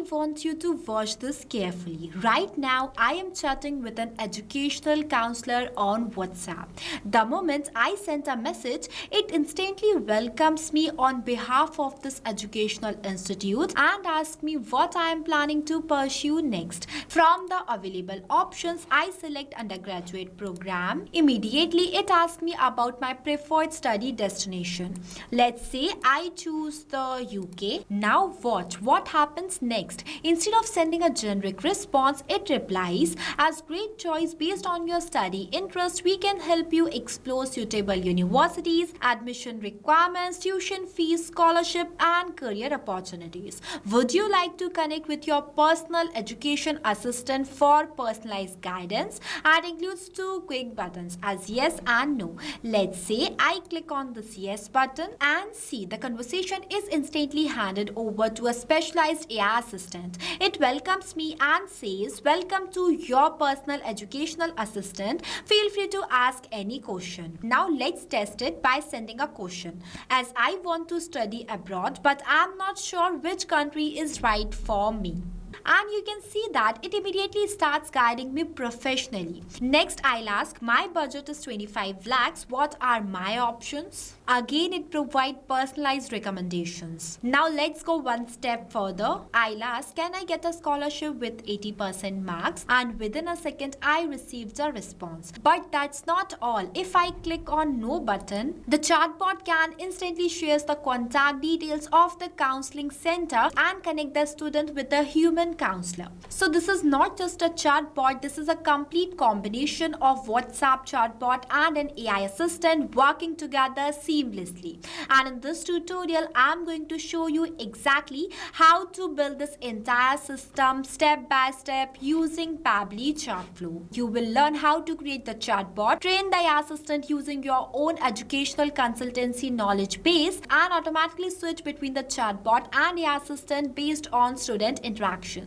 I want you to watch this carefully. Right now, I am chatting with an educational counselor on WhatsApp. The moment I send a message, it instantly welcomes me on behalf of this educational institute and asks me what I am planning to pursue next. From the available options, I select undergraduate program. Immediately, it asks me about my preferred study destination. Let's say I choose the UK. Now watch what happens next. Instead of sending a generic response, it replies, as great choice based on your study interest, we can help you explore suitable universities, admission requirements, tuition fees, scholarship, and career opportunities. Would you like to connect with your personal education assistant for personalized guidance? And includes two quick buttons as yes and no. Let's say I click on this yes button and see the conversation is instantly handed over to a specialized AI assistant. It welcomes me and says, welcome to your personal educational assistant. Feel free to ask any question. Now let's test it by sending a question. As I want to study abroad, but I'm not sure which country is right for me. And you can see that it immediately starts guiding me professionally. Next, I'll ask, my budget is 25 lakhs. What are my options? Again, it provides personalized recommendations. Now, let's go one step further. I'll ask, can I get a scholarship with 80% marks? And within a second, I received a response. But that's not all. If I click on no button, the chatbot can instantly share the contact details of the counseling center and connect the student with a human counselor. So this is not just a chatbot, this is a complete combination of WhatsApp chatbot and an AI assistant working together seamlessly. And in this tutorial, I'm going to show you exactly how to build this entire system step by step using Pabbly Chatflow. You will learn how to create the chatbot, train the AI assistant using your own educational consultancy knowledge base, and automatically switch between the chatbot and AI assistant based on student interaction.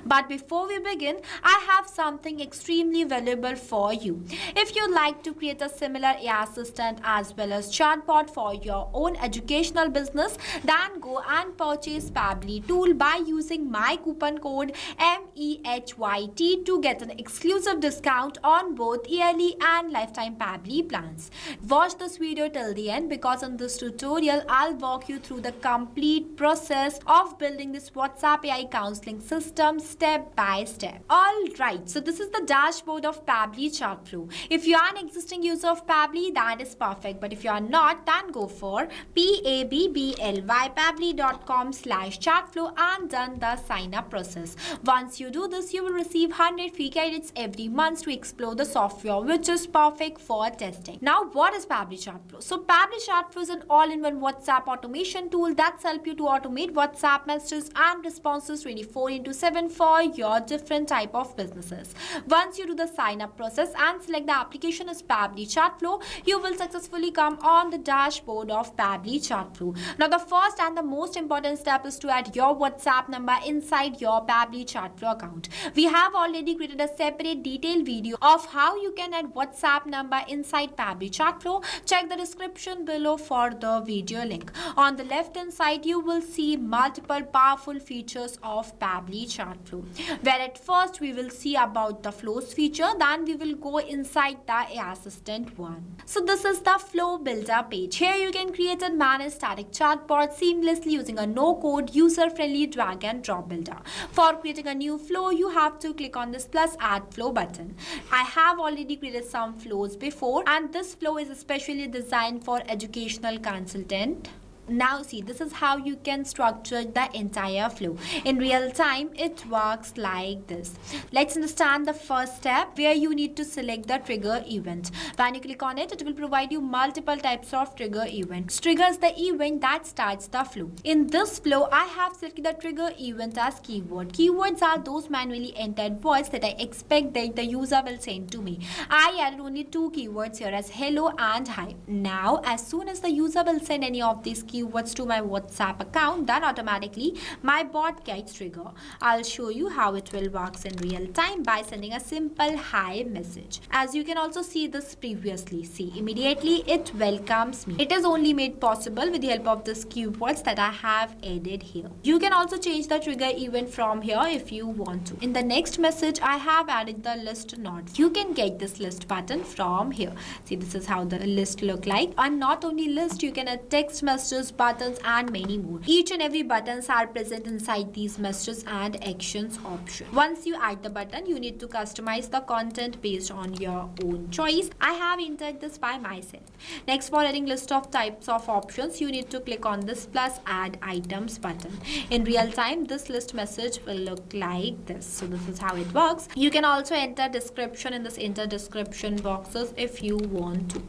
But before we begin, I have something extremely valuable for you. If you'd like to create a similar AI assistant as well as chatbot for your own educational business, then go and purchase Pabbly tool by using my coupon code MEHYT to get an exclusive discount on both yearly and lifetime Pabbly plans. Watch this video till the end because in this tutorial, I'll walk you through the complete process of building this WhatsApp AI counseling system step by step. Alright, so this is the dashboard of Pabbly Chatflow. If you are an existing user of Pabbly, that is perfect. But if you are not, then go for pabbly.com/chatflow and done the sign up process. Once you do this, you will receive 100 free credits every month to explore the software, which is perfect for testing. Now, what is Pabbly Chatflow? So Pabbly Chatflow is an all-in-one WhatsApp automation tool that's help you to automate WhatsApp messages and responses 24/7 for your different type of businesses. Once you do the sign up process and select the application as Pabbly Chatflow, you will successfully come on the dashboard of Pabbly Chatflow. Now the first and the most important step is to add your WhatsApp number inside your Pabbly Chatflow account. We have already created a separate detailed video of how you can add WhatsApp number inside Pabbly Chatflow. Check the description below for the video link. On the left hand side, you will see multiple powerful features of Pabbly Chatflow, where at first we will see about the flows feature, then we will go inside the AI assistant one. So this is the flow builder page. Here you can create and manage static chatbots seamlessly using a no-code, user-friendly drag and drop builder. For creating a new flow, you have to click on this plus add flow button. I have already created some flows before, and this flow is especially designed for educational consultant. Now see, this is how you can structure the entire flow. In real time, it works like this. Let's understand the first step where you need to select the trigger event. When you click on it, it will provide you multiple types of trigger events. Triggers the event that starts the flow. In this flow, I have selected the trigger event as keyword. Keywords are those manually entered words that I expect that the user will send to me. I added only two keywords here as hello and hi. Now, as soon as the user will send any of these keywords, keywords to my WhatsApp account, then automatically my bot gets triggered. I'll show you how it will work in real time by sending a simple hi message. As you can also see this previously, see immediately it welcomes me. It is only made possible with the help of this keywords that I have added here. You can also change the trigger event from here if you want to. In the next message, I have added the list node. You can get this list button from here. See, this is how the list look like. And not only list, you can add text messages, buttons and many more. Each and every buttons are present inside these messages and actions option. Once you add the button, you need to customize the content based on your own choice. I have entered this by myself. Next, for adding list of types of options, you need to click on this plus add items button. In real time, this list message will look like this. So this is how it works. You can also enter description in this enter description boxes if you want to.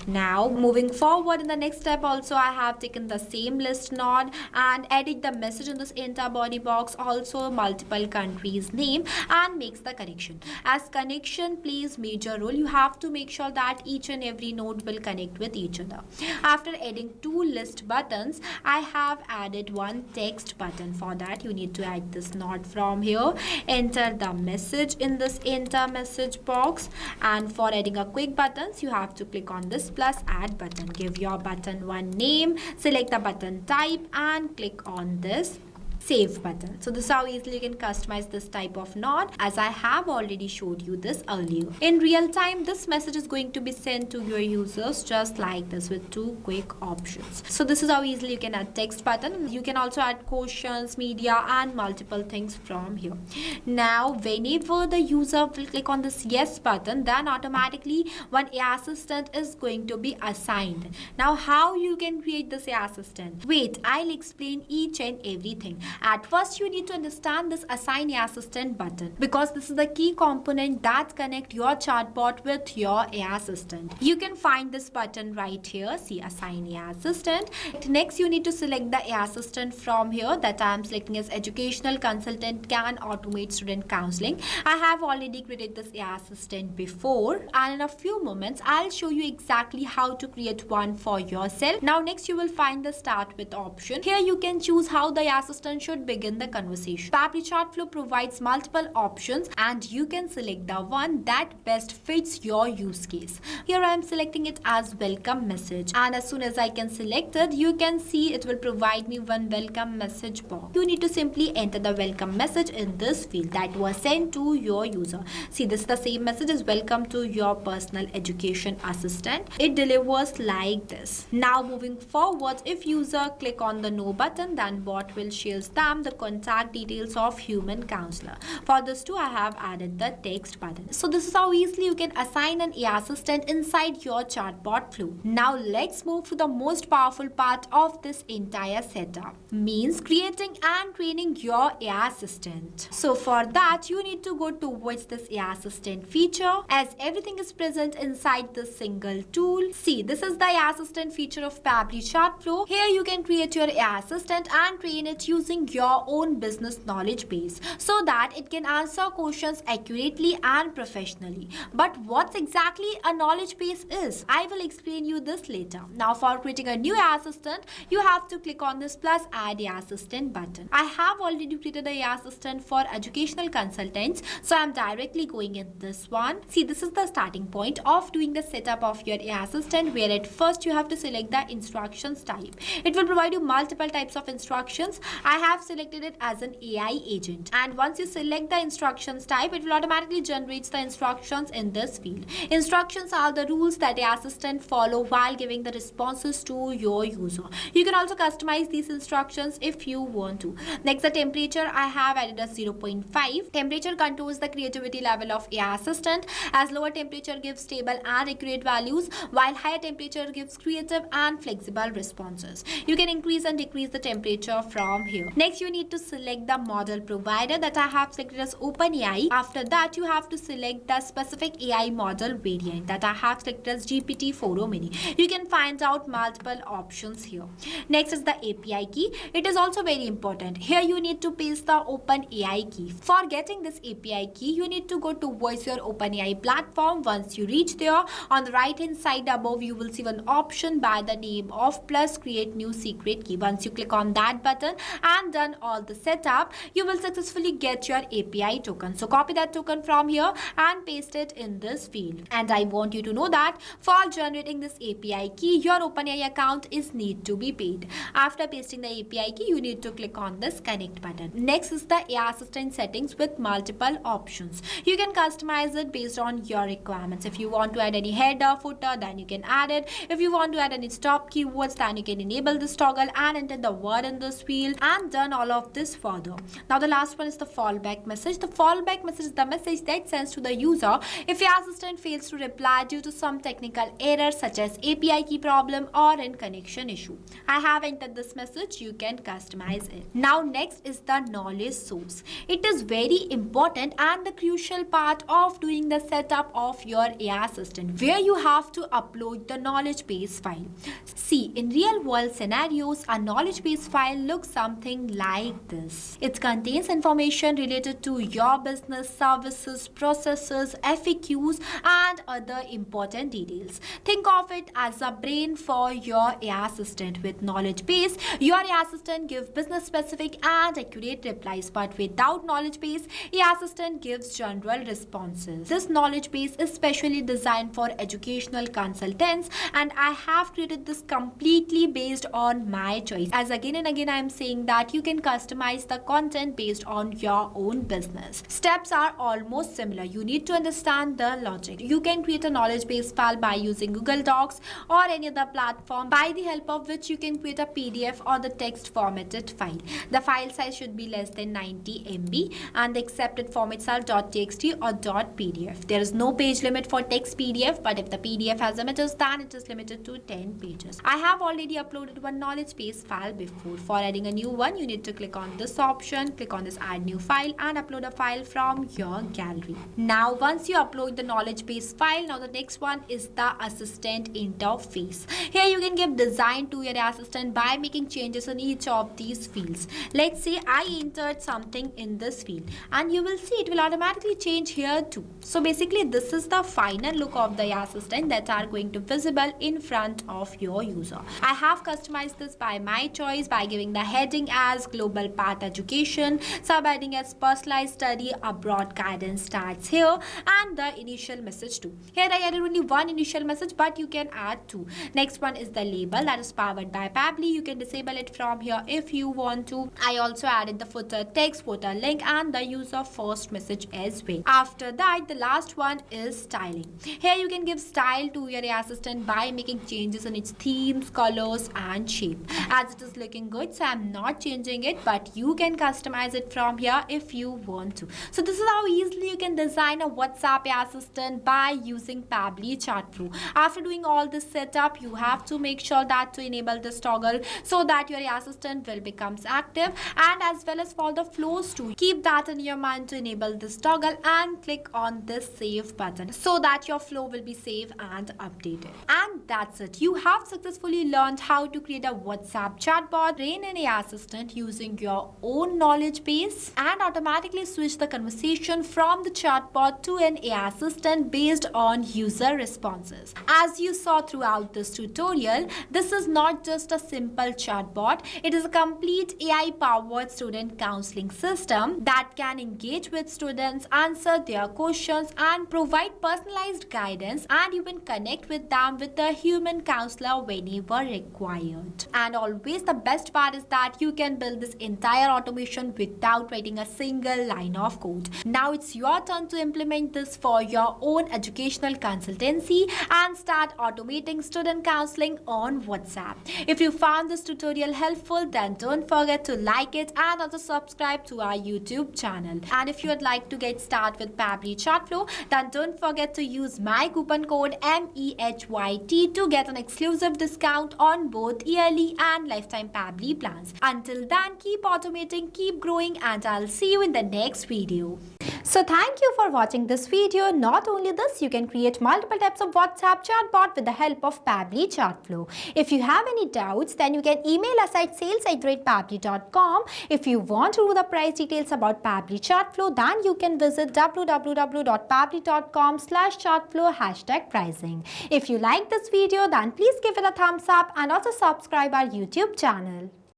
Now moving forward, in the next step also I have taken the same list node and edit the message in this enter body box, also multiple countries name, and makes the connection. As connection plays major role, you have to make sure that each and every node will connect with each other. After adding two list buttons, I have added one text button. For that, you need to add this node from here, enter the message in this enter message box, and for adding a quick buttons, you have to click on this plus add button. Give your button one name, select the button type and click on this save button. So this is how easily you can customize this type of node, as I have already showed you this earlier. In real time, this message is going to be sent to your users just like this with two quick options. So this is how easily you can add text button. You can also add questions, media and multiple things from here. Now whenever the user will click on this yes button, then automatically one AI assistant is going to be assigned. Now how you can create this AI assistant? Wait, I'll explain each and everything. At first, you need to understand this assign AI assistant button, because this is the key component that connect your chatbot with your AI assistant. You can find this button right here. See, assign AI assistant. Next, you need to select the AI assistant from here that I am selecting as educational consultant can automate student counseling. I have already created this AI assistant before, and in a few moments, I'll show you exactly how to create one for yourself. Now, next, you will find the start with option. Here, you can choose how the AI assistant should begin the conversation. Pabbly Chatflow provides multiple options and you can select the one that best fits your use case. Here I am selecting it as welcome message, and as soon as I can select it, you can see it will provide me one welcome message box. You need to simply enter the welcome message in this field that was sent to your user. See, this is the same message as welcome to your personal education assistant. It delivers like this. Now moving forward, if user click on the no button, then bot will share them the contact details of human counselor. For this too, I have added the text button. So this is how easily you can assign an AI assistant inside your chatbot flow. Now let's move to the most powerful part of this entire setup, means creating and training your AI assistant. So for that, you need to go towards this AI assistant feature, as everything is present inside this single tool. See, this is the AI assistant feature of Pabbly Chatflow. Here you can create your AI assistant and train it using your own business knowledge base so that it can answer questions accurately and professionally. But what exactly a knowledge base is, I will explain you this later. Now for creating a new AI assistant, you have to click on this plus add AI assistant button. I have already created a AI assistant for educational consultants, so I'm directly going in this one. See, this is the starting point of doing the setup of your AI assistant, where at first you have to select the instructions type. It will provide you multiple types of instructions. I have selected it as an AI agent, and once you select the instructions type, it will automatically generate the instructions in this field. Instructions are the rules that the assistant follow while giving the responses to your user. You can also customize these instructions if you want to. Next, the temperature I have added as 0.5. Temperature controls the creativity level of AI assistant, as lower temperature gives stable and accurate values, while higher temperature gives creative and flexible responses. You can increase and decrease the temperature from here. Next, you need to select the model provider that I have selected as OpenAI. After that, you have to select the specific AI model variant that I have selected as GPT-4o mini. You can find out multiple options here. Next is the API key. It is also very important. Here you need to paste the OpenAI key. For getting this API key, you need to go towards your OpenAI platform. Once you reach there, on the right hand side above, you will see one option by the name of plus create new secret key. Once you click on that button and done all the setup, you will successfully get your API token. So copy that token from here and paste it in this field. And I want you to know that for generating this API key, your OpenAI account is need to be paid. After pasting the API key, you need to click on this connect button. Next is the AI assistant settings with multiple options. You can customize it based on your requirements. If you want to add any header, footer, then you can add it. If you want to add any stop keywords, then you can enable this toggle and enter the word in this field and done all of this further. Now the last one is the fallback message. The fallback message is the message that sends to the user if your assistant fails to reply due to some technical error such as API key problem or in connection issue. I have entered this message. You can customize it. Now next is the knowledge source. It is very important and the crucial part of doing the setup of your AI assistant, where you have to upload the knowledge base file. See, in real world scenarios, a knowledge base file looks something like this. It contains information related to your business, services, processes, FAQs, and other important details. Think of it as a brain for your AI assistant. With knowledge base, your AI assistant gives business specific and accurate replies, but without knowledge base, AI assistant gives general responses. This knowledge base is specially designed for educational consultants, and I have created this completely based on my choice. As again and again I am saying that you can customize the content based on your own business. Steps are almost similar. You need to understand the logic. You can create a knowledge base file by using Google Docs or any other platform, by the help of which you can create a PDF or the text formatted file. The file size should be less than 90 MB and the accepted formats are .txt or .pdf. There is no page limit for text PDF, but if the PDF has images, then it is limited to 10 pages. I have already uploaded one knowledge base file before. For adding a new one, you need to click on this option, click on this add new file and upload a file from your gallery. Now once you upload the knowledge base file, now the next one is the assistant interface. Here you can give design to your assistant by making changes in each of these fields. Let's say I entered something in this field and you will see it will automatically change here too. So basically this is the final look of the assistant that are going to visible in front of your user. I have customized this by my choice by giving the heading as global path education, subheading as personalized study abroad guidance starts here, and the initial message too. Here I added only one initial message, but you can add two. Next one is the label that is powered by Pabbly. You can disable it from here if you want to. I also added the footer text, footer link, and the user first message as well. After that, the last one is styling. Here you can give style to your assistant by making changes in its themes, colors, and shape. As it is looking good, so I'm not changing it, but you can customize it from here if you want to. So this is how easily you can design a WhatsApp assistant by using Pabbly Chat Pro. After doing all this setup, you have to make sure that to enable this toggle so that your assistant will become active, and as well as for the flows too. Keep that in your mind to enable this toggle and click on this save button so that your flow will be saved and updated. And that's it. You have successfully learned how to create a WhatsApp chatbot, train an AI assistant using your own knowledge base, and automatically switch the conversation from the chatbot to an AI assistant based on user responses. As you saw throughout this tutorial, this is not just a simple chatbot. It is a complete AI-powered student counseling system that can engage with students, answer their questions, and provide personalized guidance, and even connect with them with a human counselor whenever required. And always the best part is that you can build this entire automation without writing a single line of code. Now it's your turn to implement this for your own educational consultancy and start automating student counseling on WhatsApp. If you found this tutorial helpful, then don't forget to like it and also subscribe to our YouTube channel. And if you would like to get started with Pabbly Chatflow, then don't forget to use my coupon code MEHYT to get an exclusive discount on both yearly and lifetime Pabbly plans. Until Until then, keep automating, keep growing, and I'll see you in the next video. So thank you for watching this video. Not only this, you can create multiple types of WhatsApp chatbot with the help of Pabbly Chatflow. If you have any doubts, then you can email us at sales@pabbly.com. If you want to know the price details about Pabbly Chatflow, then you can visit www.pabbly.com/chatflow #pricing. If you like this video, then please give it a thumbs up and also subscribe our YouTube channel.